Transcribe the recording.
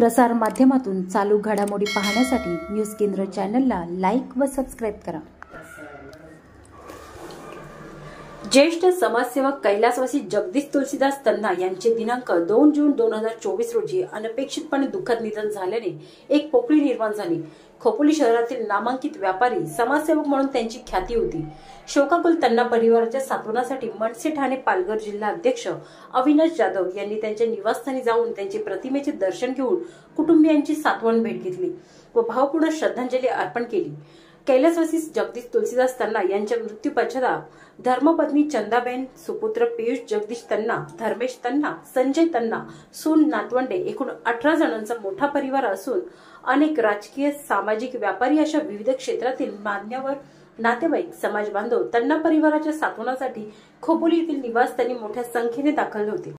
प्रसार माध्यमातून चालू घडामोडी पाहण्यासाठी न्यूज केंद्र चॅनलला लाईक व सबस्क्राइब करा। ज्येष्ठ समाजसेवक कैलासवासी जगदीश तुलसीदास तन्ना यांचे दिनांक 2 जून 2024 रोजी अनपेक्षितपणे दुःखद निधन झाल्याने एक पोकळी निर्माण झाली। खोपोली शहरातील नामांकित व्यापारी समाजसेवक म्हणून त्यांची ख्याती होती। शोकाकुल तन्ना परिवाराच्या सांत्वनासाठी मनसे ठाणे पालघर जिल्हा अध्यक्ष अविनाश जाधव यांनी त्यांच्या निवासस्थानी जाऊन त्यांच्या प्रतिमेचे दर्शन घेऊन कुटुंबियांची सांत्वन भेट घेतली व भावपूर्ण श्रद्धांजली अर्पण केली। कैलासवासी जगदीश तुलसीदास तन्ना यांच्या मृत्यू पश्चात धर्मपत्नी चंदाबेन, सुपुत्र पियुष जगदीश तन्ना, धर्मेश तन्ना, संजय तन्ना, सून, नातवंडे एकूण 18 जणांचा मोठा परिवार असून अनेक राजकीय, सामाजिक, व्यापारी अशा विविध क्षेत्रातील मान्यवर, नातेवाईक, समाज बांधव तन्ना परिवाराच्या सांत्वनासाठी खोपोली येथील निवासस्थानी मोठ्या संख्येने दाखल होते।